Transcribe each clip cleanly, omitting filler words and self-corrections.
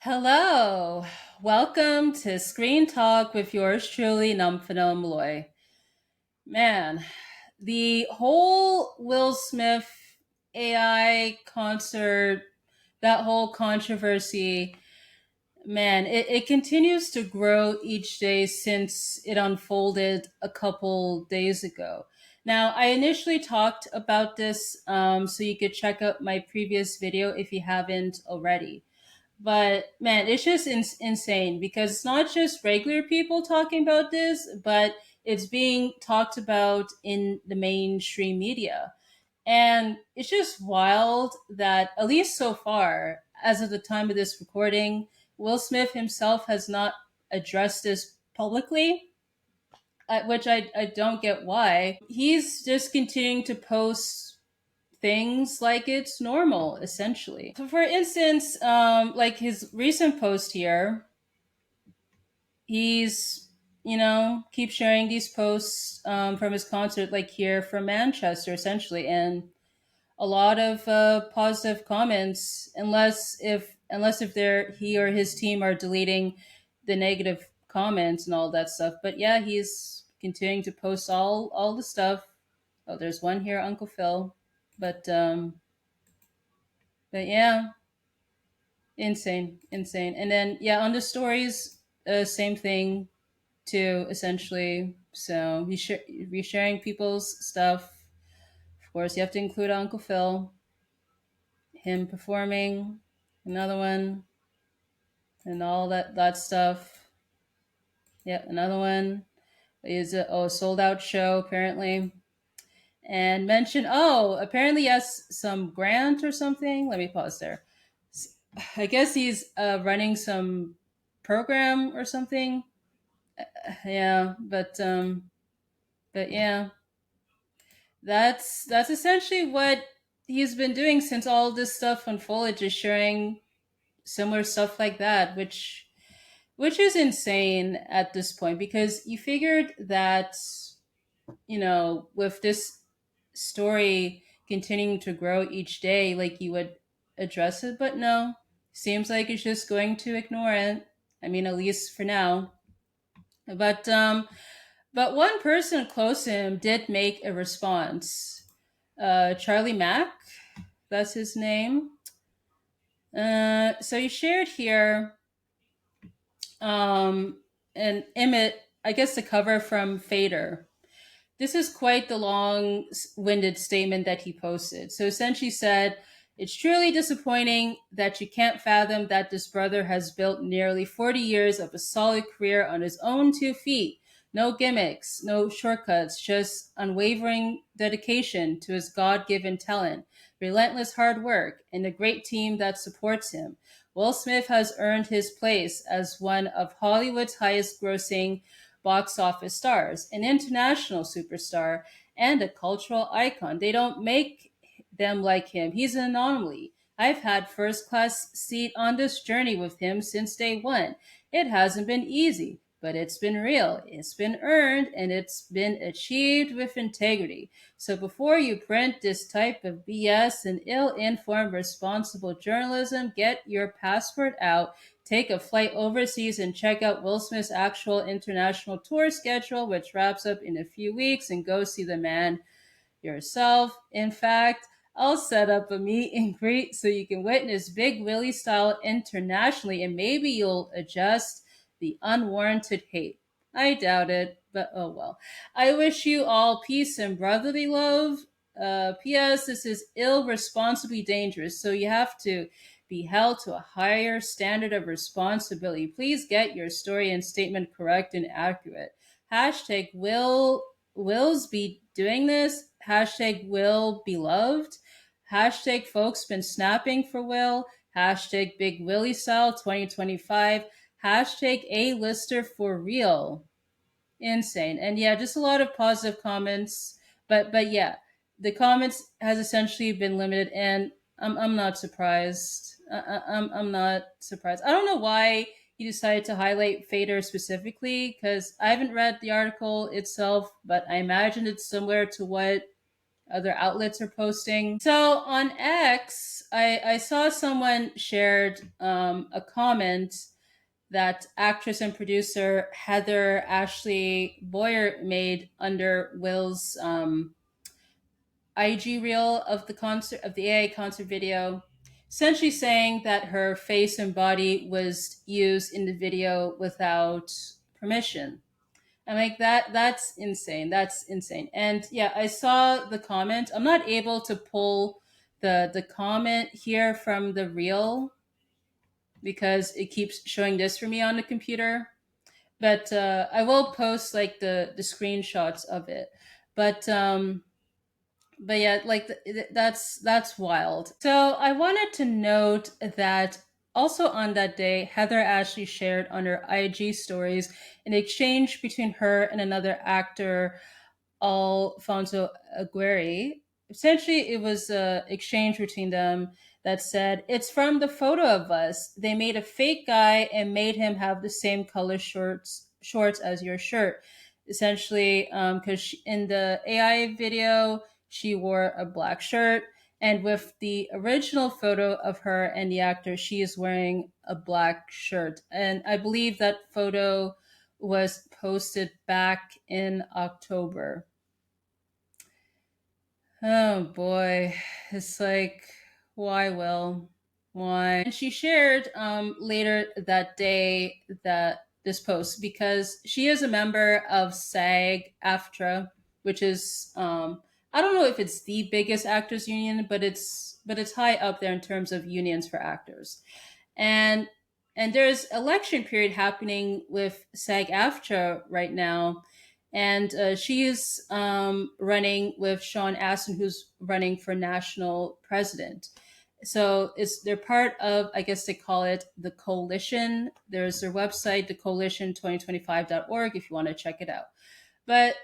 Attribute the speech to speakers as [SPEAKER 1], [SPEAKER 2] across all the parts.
[SPEAKER 1] Hello, welcome to Screen Talk with yours truly, Nomfanelo. Man, the whole Will Smith AI concert, that whole controversy, man, it continues to grow each day since it unfolded a couple days ago. Now, I initially talked about this, so you could check out my previous video if you haven't already. But man, it's just insane because it's not just regular people talking about this, but it's being talked about in the mainstream media. And it's just wild that, at least so far, as of the time of this recording, Will Smith himself has not addressed this publicly, which I don't get why. He's just continuing to post things like it's normal, essentially. So, for instance, like his recent post here, he's keep sharing these posts from his concert, like here from Manchester, essentially, and a lot of positive comments, unless if they're he or his team are deleting the negative comments and all that stuff. But yeah, he's continuing to post all the stuff. Oh, there's one here, Uncle Phil. But um but yeah, insane, insane. And then yeah, on the stories, same thing too, essentially. So resharing people's stuff. Of course, you have to include Uncle Phil, him performing, another one, and all that stuff. Yeah, another one is a sold out show apparently. And mention, apparently yes, some grant or something. Let me pause there. I guess he's running some program or something. Yeah, but yeah, that's essentially what he's been doing since all this stuff unfolded, just sharing similar stuff like that, which is insane at this point, because you figured that with this story continuing to grow each day, like you would address it, but no, seems like it's just going to ignore it. I mean, at least for now. But one person close to him did make a response. Charlie Mack, that's his name. So he shared here an image, I guess the cover from Fader. This is quite the long winded statement that he posted. So essentially said, it's truly disappointing that you can't fathom that this brother has built nearly 40 years of a solid career on his own 2 feet. No gimmicks, no shortcuts, just unwavering dedication to his God given talent, relentless hard work, and a great team that supports him. Will Smith has earned his place as one of Hollywood's highest grossing box office stars, an international superstar, and a cultural icon. They don't make them like him. He's an anomaly. I've had first class seat on this journey with him since day one. It hasn't been easy, but it's been real. It's been earned, and it's been achieved with integrity. So before you print this type of BS and ill-informed responsible journalism, get your passport out, take a flight overseas, and check out Will Smith's actual international tour schedule, which wraps up in a few weeks, and go see the man yourself. In fact, I'll set up a meet and greet so you can witness Big Willie style internationally, and maybe you'll adjust the unwarranted hate. I doubt it, but oh well. I wish you all peace and brotherly love. P.S. This is irresponsibly dangerous, so you have to be held to a higher standard of responsibility. Please get your story and statement correct and accurate. Hashtag Will's be doing this. Hashtag Will be loved. Hashtag folks been snapping for Will. Hashtag Big Willie style 2025. Hashtag A-lister for real. Insane. And yeah, just a lot of positive comments. But yeah, the comments has essentially been limited, and I'm not surprised. I'm not surprised. I don't know why he decided to highlight Fader specifically, because I haven't read the article itself, but I imagine it's similar to what other outlets are posting. So on X, I saw someone shared a comment that actress and producer Heather Ashley Boyer made under Will's IG reel of the concert of the AI concert video, essentially saying that her face and body was used in the video without permission. I'm like that's insane. That's insane. And yeah, I saw the comment. I'm not able to pull the comment here from the reel because it keeps showing this for me on the computer. But I will post like the screenshots of it. But yeah, like that's wild. So I wanted to note that also on that day, Heather Ashley shared on her IG stories an exchange between her and another actor, Alfonso Aguirre. Essentially, it was an exchange between them that said, "It's from the photo of us. They made a fake guy and made him have the same color shorts as your shirt." Essentially, because in the AI video, she wore a black shirt, and with the original photo of her and the actor, she is wearing a black shirt. And I believe that photo was posted back in October. Oh boy, it's like, why, Will? Why? And she shared later that day that this post because she is a member of SAG-AFTRA, which is I don't know if it's the biggest actors union, but it's high up there in terms of unions for actors. And there's election period happening with SAG-AFTRA right now, and she's running with Sean Astin, who's running for national president. So they're part of, I guess they call it the coalition. There's their website, thecoalition2025.org, if you want to check it out. But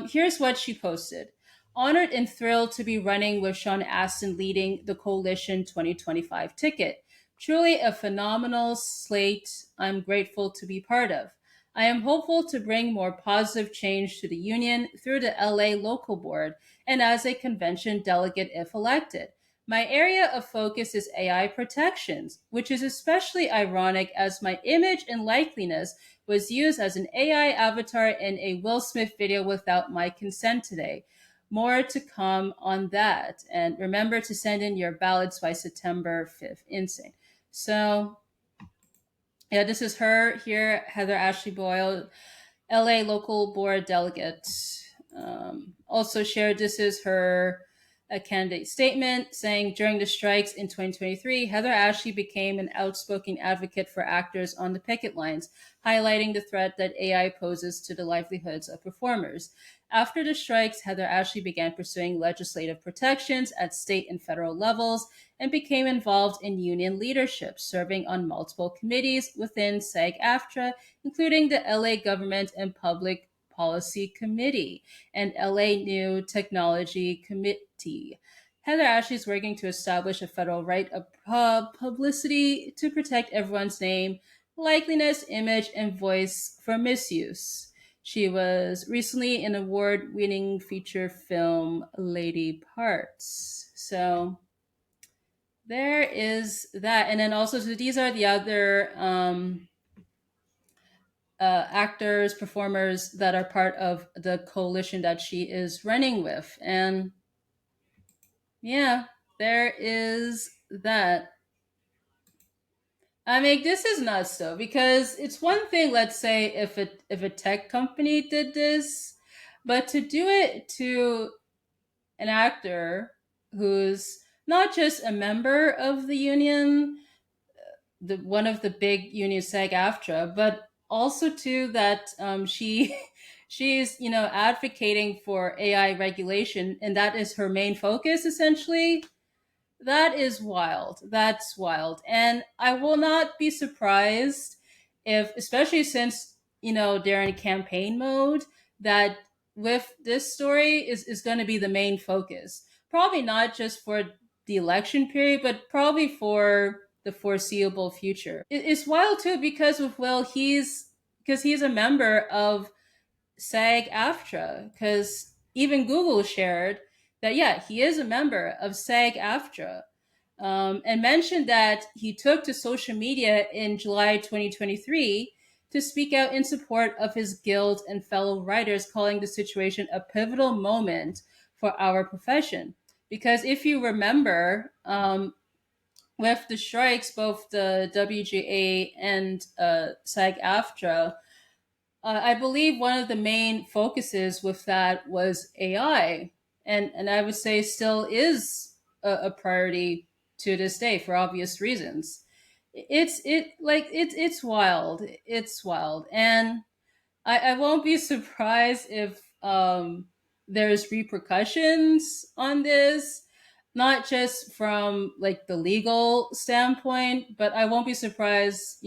[SPEAKER 1] here's what she posted. Honored and thrilled to be running with Sean Astin leading the Coalition 2025 ticket. Truly a phenomenal slate I'm grateful to be part of. I am hopeful to bring more positive change to the union through the LA local board and as a convention delegate if elected. My area of focus is AI protections, which is especially ironic as my image and likeliness was used as an AI avatar in a Will Smith video without my consent today. More to come on that. And remember to send in your ballots by September 5th. Insane. So, yeah, this is her here, Heather Ashley Boyle, LA local board delegate. Also shared this is her candidate statement saying during the strikes in 2023, Heather Ashley became an outspoken advocate for actors on the picket lines, highlighting the threat that AI poses to the livelihoods of performers. After the strikes, Heather Ashley began pursuing legislative protections at state and federal levels and became involved in union leadership, serving on multiple committees within SAG-AFTRA, including the LA Government and Public Policy Committee and LA New Technology Committee. Heather Ashley is working to establish a federal right of publicity to protect everyone's name, likeliness, image, and voice from misuse. She was recently in award winning feature film Lady Parts. So there is that. And then also, so these are the other actors, performers that are part of the coalition that she is running with. And yeah, there is that. I mean, this is nuts though, because it's one thing, let's say, if a tech company did this, but to do it to an actor who's not just a member of the union, the one of the big unions, SAG-AFTRA, but also too that she's advocating for AI regulation, and that is her main focus essentially. That is wild. That's wild. And I will not be surprised if, especially since, they're in campaign mode, that with this story is going to be the main focus. Probably not just for the election period, but probably for the foreseeable future. It's wild too because with Will, because he's a member of SAG-AFTRA, because even Google shared that yeah, he is a member of SAG-AFTRA, and mentioned that he took to social media in July 2023 to speak out in support of his guild and fellow writers, calling the situation a pivotal moment for our profession. Because if you remember, with the strikes, both the WGA and SAG-AFTRA, I believe one of the main focuses with that was AI, and I would say still is a priority to this day for obvious reasons. It's wild. It's wild, and I won't be surprised if there's repercussions on this, not just from like the legal standpoint, but I won't be surprised,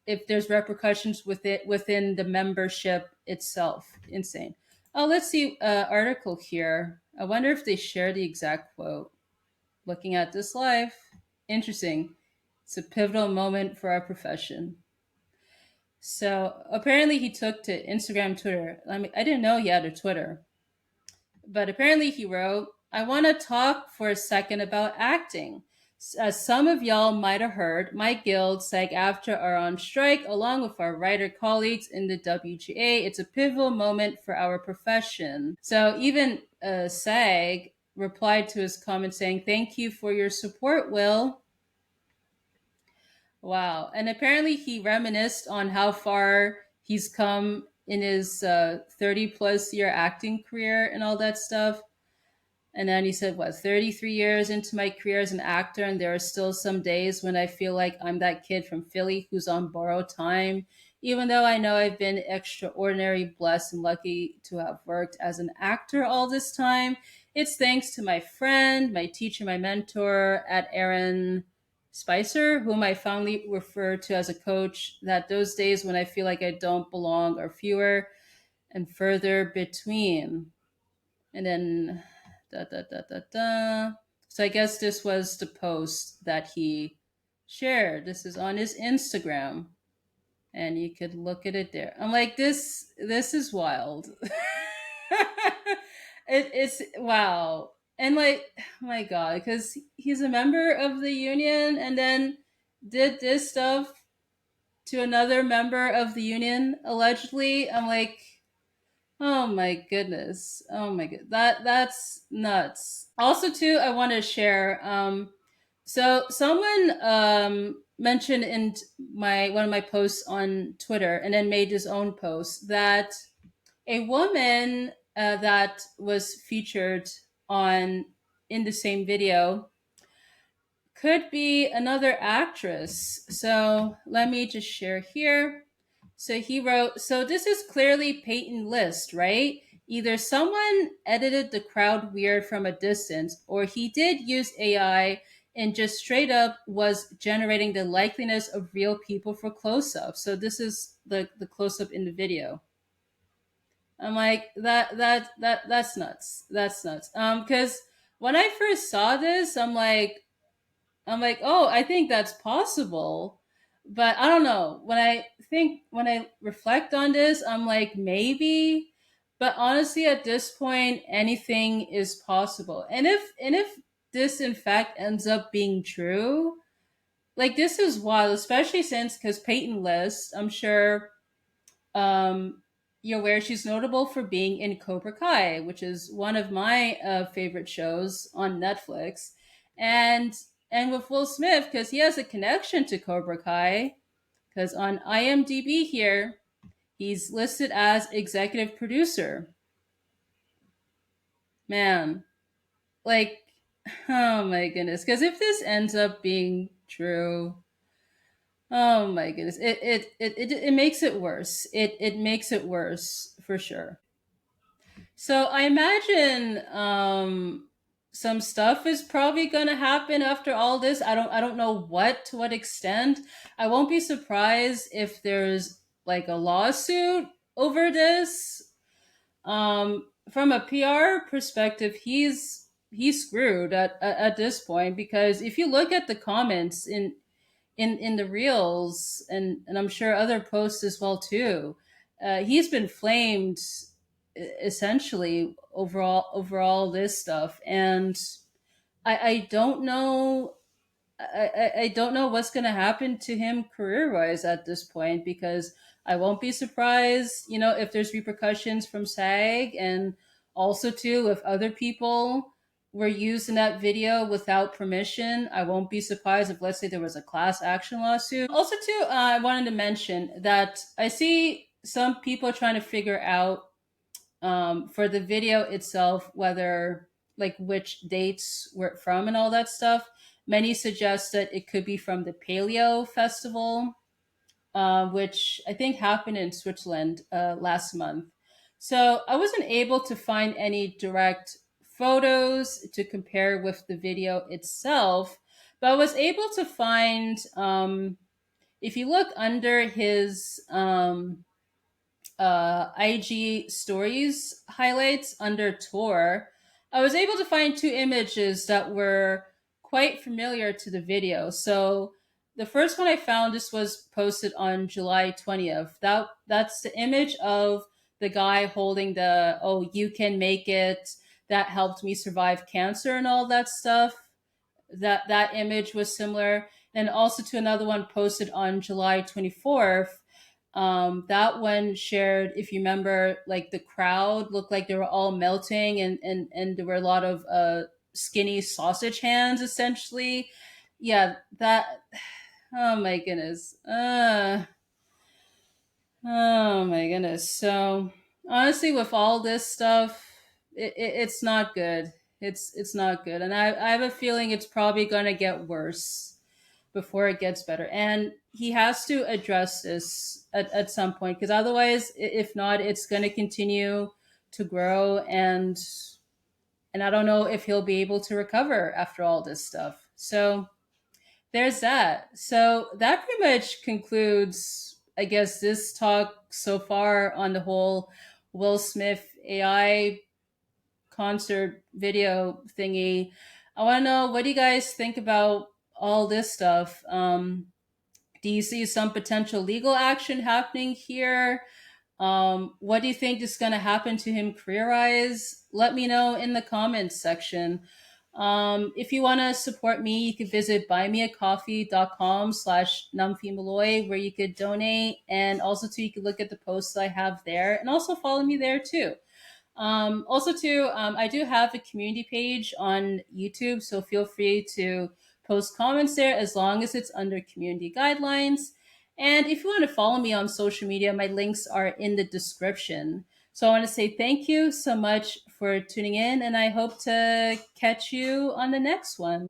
[SPEAKER 1] if there's repercussions with it within the membership itself. Insane. Oh, let's see, article here. I wonder if they share the exact quote. Looking at this live, interesting. It's a pivotal moment for our profession. So apparently he took to Instagram, Twitter. I mean, I didn't know he had a Twitter, but apparently he wrote, "I want to talk for a second about acting. As some of y'all might have heard, my guild, SAG-AFTRA, are on strike along with our writer colleagues in the WGA. It's a pivotal moment for our profession." So even SAG replied to his comment saying, "Thank you for your support, Will." Wow. And apparently he reminisced on how far he's come in his 30 plus year acting career and all that stuff. And then he said, what, 33 years into my career as an actor, and there are still some days when I feel like I'm that kid from Philly who's on borrowed time, even though I know I've been extraordinary blessed and lucky to have worked as an actor all this time. It's thanks to my friend, my teacher, my mentor at Aaron Spicer, whom I fondly refer to as a coach, that those days when I feel like I don't belong are fewer and further between. And then da da da da da. So I guess this was the post that he shared. This is on his Instagram, and you could look at it there. I'm like, this is wild. It's wow. And like, oh my God, because he's a member of the union and then did this stuff to another member of the union allegedly. I'm like, oh my goodness. Oh my god. That's nuts. Also too, I want to share so someone mentioned in my one of my posts on Twitter and then made his own post that a woman that was featured on in the same video could be another actress. So let me just share here. So he wrote, "So this is clearly Peyton List, right? Either someone edited the crowd weird from a distance, or he did use AI and just straight up was generating the likeliness of real people for close up." So this is the close up in the video. I'm like, that's nuts. That's nuts. Because when I first saw this, I'm like, oh, I think that's possible. But I don't know. When I reflect on this, I'm like, maybe. But honestly, at this point, anything is possible. And if this in fact ends up being true, like this is wild, especially since because Peyton List, I'm sure you're aware she's notable for being in Cobra Kai, which is one of my favorite shows on Netflix, and and with Will Smith because he has a connection to Cobra Kai. Because on IMDb here, he's listed as executive producer. Man, like, oh my goodness. Because if this ends up being true, oh my goodness, it makes it worse. It makes it worse for sure. So I imagine some stuff is probably going to happen after all this. I don't know what to what extent. I won't be surprised if there's like a lawsuit over this. From a PR perspective, he's screwed at this point because if you look at the comments in the reels and I'm sure other posts as well too, he's been flamed essentially overall this stuff. And I don't know. I don't know what's going to happen to him career wise at this point, because I won't be surprised, if there's repercussions from SAG, and also too if other people were used in that video without permission. I won't be surprised if, let's say, there was a class action lawsuit. Also too, I wanted to mention that I see some people trying to figure out, for the video itself, whether, like, which dates were it from and all that stuff. Many suggest that it could be from the Paleo festival, which I think happened in Switzerland last month. So I wasn't able to find any direct photos to compare with the video itself, but I was able to find, if you look under his IG stories highlights under tour, I was able to find two images that were quite familiar to the video. So the first one I found, this was posted on July 20th. That's the image of the guy holding the "oh, you can make it, that helped me survive cancer" and all that stuff. That image was similar. And also to another one posted on July 24th. That one shared, if you remember, like the crowd looked like they were all melting, and there were a lot of skinny sausage hands, essentially. Yeah, that. Oh my goodness. Oh my goodness. So honestly, with all this stuff, it's not good. It's not good, and I have a feeling it's probably going to get worse before it gets better. And he has to address this at some point, because otherwise, if not, it's going to continue to grow, and I don't know if he'll be able to recover after all this stuff. So there's that. So that pretty much concludes, I guess, this talk so far on the whole Will Smith AI concert video thingy. I want to know, what do you guys think about all this stuff? Do you see some potential legal action happening here? What do you think is going to happen to him career wise? Let me know in the comments section. If you want to support me, you can visit buymeacoffee.com/numphymalloy, where you could donate. And also, too, you can look at the posts I have there, and also follow me there too. Also, too, I do have a community page on YouTube, so feel free to post comments there as long as it's under community guidelines. And if you want to follow me on social media, my links are in the description. So I want to say thank you so much for tuning in, and I hope to catch you on the next one.